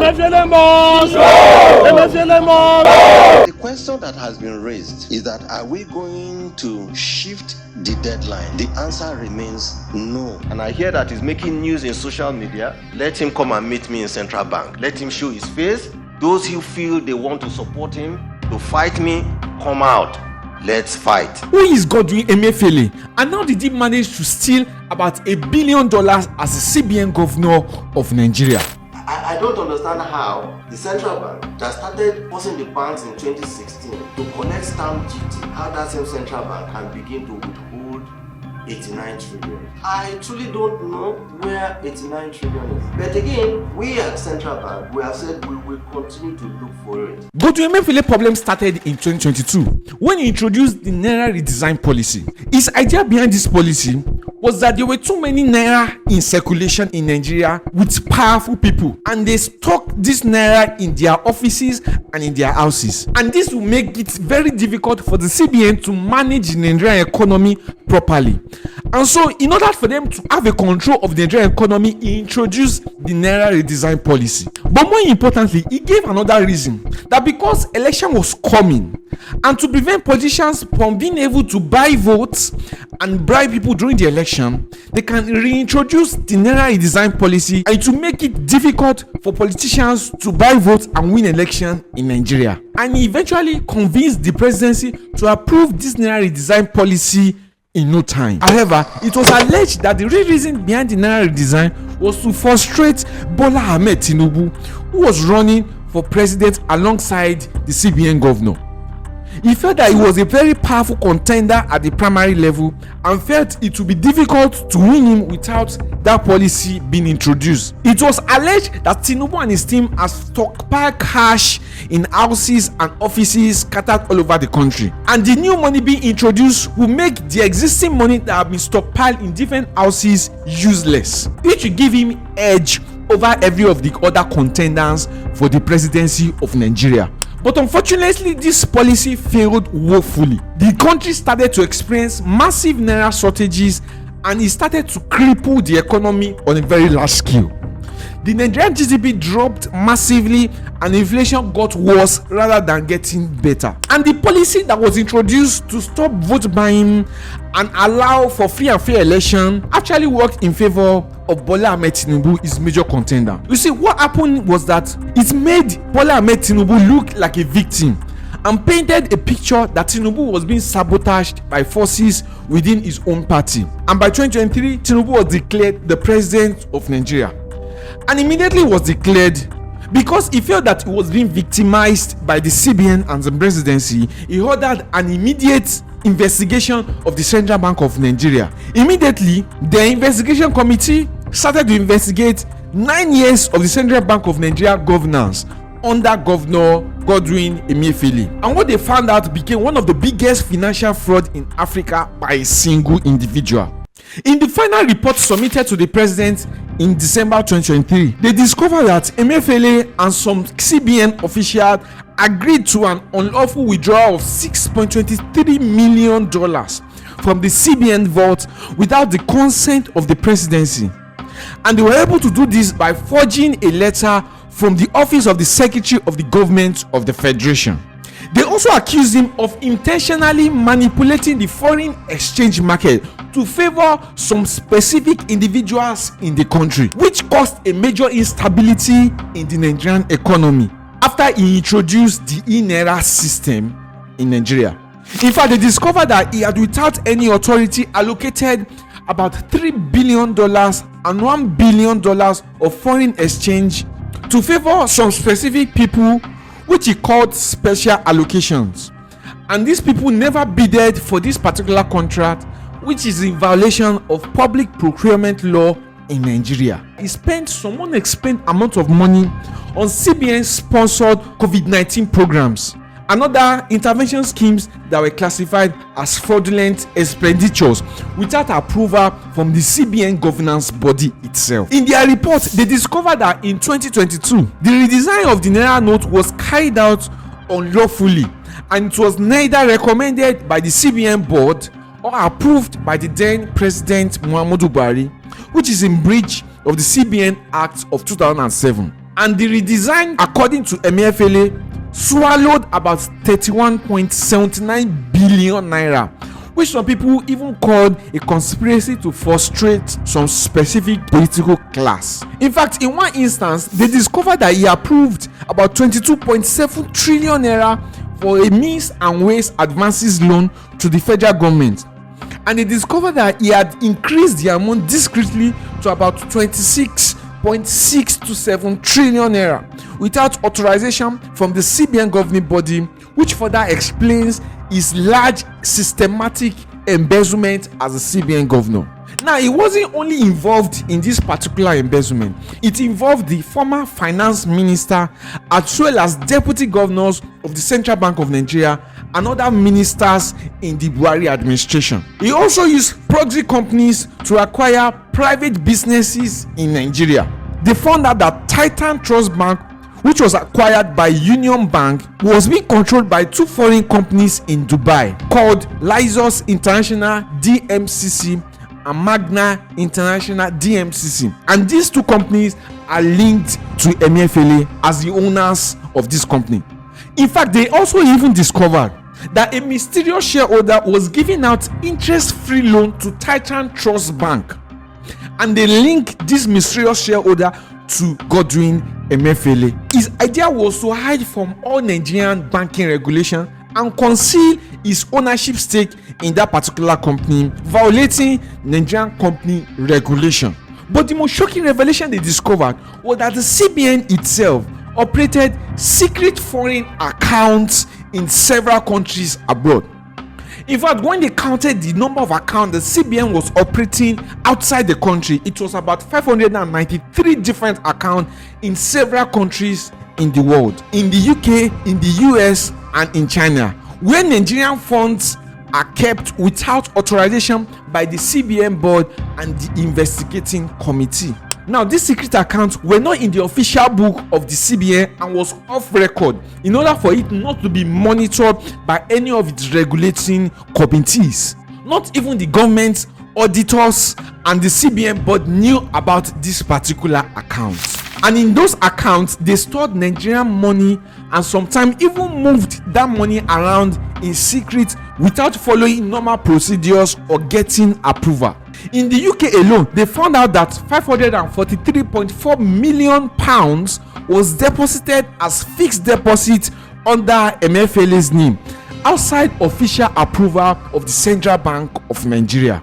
The question that has been raised is that are we going to shift the deadline? The answer remains no. And I hear that he's making news in social media. Let him come and meet me in Central Bank. Let him show his face. Those who feel they want to support him, to fight me, come out. Let's fight. Who is Godwin Emefiele? And how did he manage to steal about $1 billion as the CBN Governor of Nigeria? I don't understand how the central bank that started forcing the banks in 2016 to collect stamp duty, how that same central bank can begin to withhold 89 trillion. I truly don't know where 89 trillion is. But again, we at Central Bank, we have said we will continue to look for it. Godwin Emefiele problem started in 2022 when he introduced the Naira redesign policy. His idea behind this policy was that there were too many Naira in circulation in Nigeria with powerful people, and they stocked this Naira in their offices and in their houses. And this will make it very difficult for the CBN to manage the Nigerian economy properly. And so, in order for them to have a control of the Nigerian economy, he introduced the Naira redesign policy. But more importantly, he gave another reason, that because election was coming, and to prevent politicians from being able to buy votes and bribe people during the election, they can reintroduce the Naira redesign policy, and to make it difficult for politicians to buy votes and win election in Nigeria. And he eventually convinced the presidency to approve this Naira redesign policy in no time. However, it was alleged that the real reason behind the Naira redesign was to frustrate Bola Ahmed Tinubu, who was running for president alongside the CBN governor. He felt that he was a very powerful contender at the primary level and felt it would be difficult to win him without that policy being introduced. It was alleged that Tinubu and his team have stockpiled cash in houses and offices scattered all over the country, and the new money being introduced will make the existing money that have been stockpiled in different houses useless, which will give him edge over every of the other contenders for the presidency of Nigeria. But unfortunately, this policy failed woefully. The country started to experience massive Naira shortages, and it started to cripple the economy on a very large scale. The Nigerian GDP dropped massively, and inflation got worse rather than getting better. And the policy that was introduced to stop vote buying and allow for free and fair election actually worked in favor of Bola Ahmed Tinubu, his major contender. You see, what happened was that it made Bola Ahmed Tinubu look like a victim and painted a picture that Tinubu was being sabotaged by forces within his own party. And by 2023, Tinubu was declared the president of Nigeria, and immediately was declared because he felt that he was being victimized by the CBN and the presidency. He ordered an immediate investigation of the Central Bank of Nigeria. Immediately, the investigation committee started to investigate 9 years of the Central Bank of Nigeria governance under Governor Godwin Emefiele. And what they found out became one of the biggest financial fraud in Africa by a single individual. In the final report submitted to the president in December 2023, they discovered that Emefiele and some CBN officials agreed to an unlawful withdrawal of $6.23 million from the CBN vault without the consent of the presidency. And they were able to do this by forging a letter from the office of the Secretary of the Government of the Federation. They also accused him of intentionally manipulating the foreign exchange market to favor some specific individuals in the country, which caused a major instability in the Nigerian economy after he introduced the e-Naira system in Nigeria. In fact, they discovered that he had, without any authority, allocated about $3 billion and $1 billion of foreign exchange to favor some specific people, which he called special allocations. And these people never bidded for this particular contract, which is in violation of public procurement law in Nigeria. He spent some unexplained amount of money on CBN-sponsored COVID-19 programs and other intervention schemes that were classified as fraudulent expenditures without approval from the CBN governance body itself. In their report, they discovered that in 2022, the redesign of the Naira note was carried out unlawfully, and it was neither recommended by the CBN board or approved by the then President Muhammadu Buhari, which is in breach of the CBN Act of 2007. And the redesign, according to Emefiele, swallowed about 31.79 billion naira, which some people even called a conspiracy to frustrate some specific political class. In fact, in one instance, they discovered that he approved about 22.7 trillion naira for a means and ways advances loan to the federal government. And they discovered that he had increased the amount discreetly to about 26.627 trillion naira without authorization from the CBN governing body, which further explains his large systematic embezzlement as a CBN governor. Now, he wasn't only involved in this particular embezzlement, it involved the former finance minister as well as deputy governors of the Central Bank of Nigeria and other ministers in the Buhari administration. He also used proxy companies to acquire private businesses in Nigeria. They found out that Titan Trust Bank, which was acquired by Union Bank, was being controlled by two foreign companies in Dubai called Lysos International DMCC and Magna International DMCC. And these two companies are linked to Emefiele as the owners of this company. In fact, they also even discovered that a mysterious shareholder was giving out interest-free loan to Titan Trust Bank. And they linked this mysterious shareholder to Godwin Emefiele. His idea was to hide from all Nigerian banking regulation and conceal his ownership stake in that particular company, violating Nigerian company regulation. But the most shocking revelation they discovered was that the CBN itself operated secret foreign accounts in several countries abroad. In fact, when they counted the number of accounts the CBN was operating outside the country, it was about 593 different accounts in several countries in the world, in the UK, in the US, and in China, where Nigerian funds are kept without authorization by the CBN board and the investigating committee. Now, these secret accounts were not in the official book of the CBN and was off record in order for it not to be monitored by any of its regulating committees. Not even the government, auditors, and the CBN board knew about this particular account. And in those accounts, they stored Nigerian money and sometimes even moved that money around in secret without following normal procedures or getting approval. In the UK alone, they found out that £543.4 million was deposited as fixed deposit under Emefiele's name outside official approval of the Central Bank of Nigeria.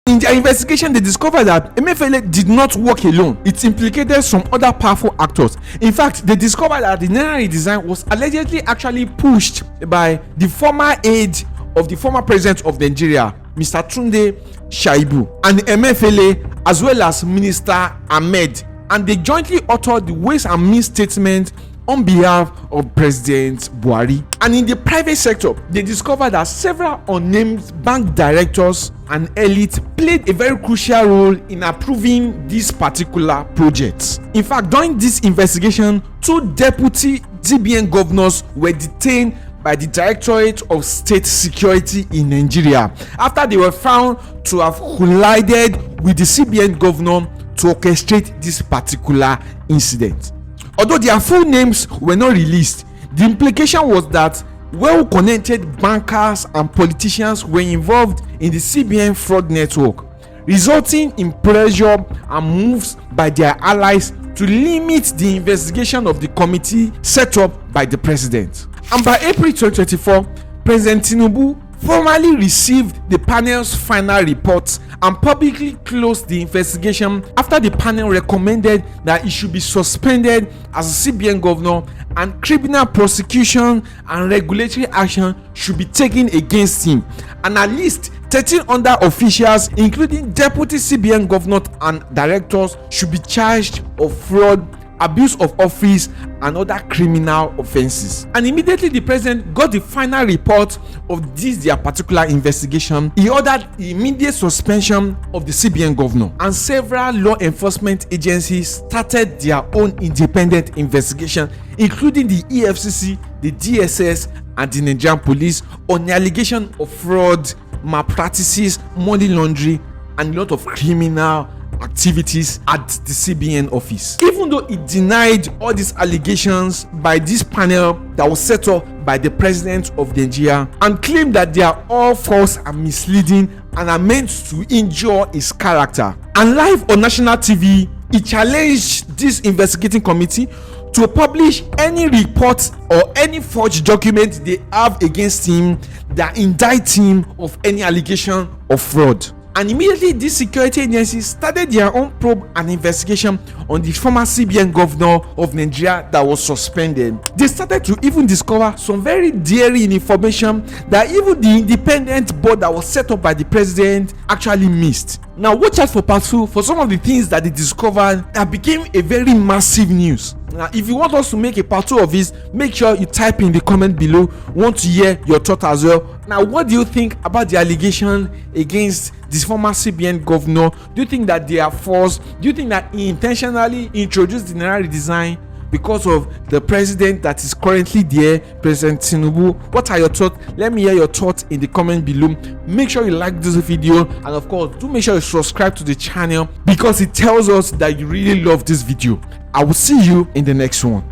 In their investigation, they discovered that Emefiele did not work alone. It implicated some other powerful actors. In fact, they discovered that the Naira redesign was allegedly actually pushed by the former aide of the former president of Nigeria, Mr. Tunde Shaibu, and Emefiele, as well as Minister Ahmed, and they jointly authored the Ways and Means Statement on behalf of President Buhari. And in the private sector, they discovered that several unnamed bank directors and elite played a very crucial role in approving these particular projects. In fact, during this investigation, two deputy CBN governors were detained by the Directorate of State Security in Nigeria after they were found to have collided with the CBN governor to orchestrate this particular incident. Although their full names were not released, the implication was that well-connected bankers and politicians were involved in the CBN fraud network, resulting in pressure and moves by their allies to limit the investigation of the committee set up by the president. And by April 2024, President Tinubu formally received the panel's final report and publicly closed the investigation after the panel recommended that he should be suspended as a CBN governor and criminal prosecution and regulatory action should be taken against him, and at least 13 other officials, including deputy CBN governor and directors, should be charged of fraud, abuse of office, and other criminal offenses. And immediately the president got the final report of their particular investigation, he ordered the immediate suspension of the CBN governor, and several law enforcement agencies started their own independent investigation, including the EFCC, the DSS, and the Nigerian police, on the allegation of fraud, malpractices, money laundering, and a lot of criminal activities at the CBN office. Even though he denied all these allegations by this panel that was set up by the president of Nigeria and claimed that they are all false and misleading and are meant to injure his character. And live on national TV, he challenged this investigating committee to publish any report or any forged document they have against him that indict him of any allegation of fraud. And immediately these security agencies started their own probe and investigation on the former CBN governor of Nigeria that was suspended. They started to even discover some very daring information that even the independent board that was set up by the president actually missed. Now watch out for part 2 for some of the things that they discovered that became a very massive news. Now if you want us to make a part 2 of this, make sure you type in the comment below. Want to hear your thought as well. Now what do you think about the allegation against this former CBN governor? Do you think that they are false? Do you think that he intentionally introduced the Naira redesign because of the president that is currently there, President Tinubu? What are your thoughts? Let me hear your thoughts in the comment below. Make sure you like this video, and of course do make sure you subscribe to the channel because it tells us that you really love this video. I will see you in the next one.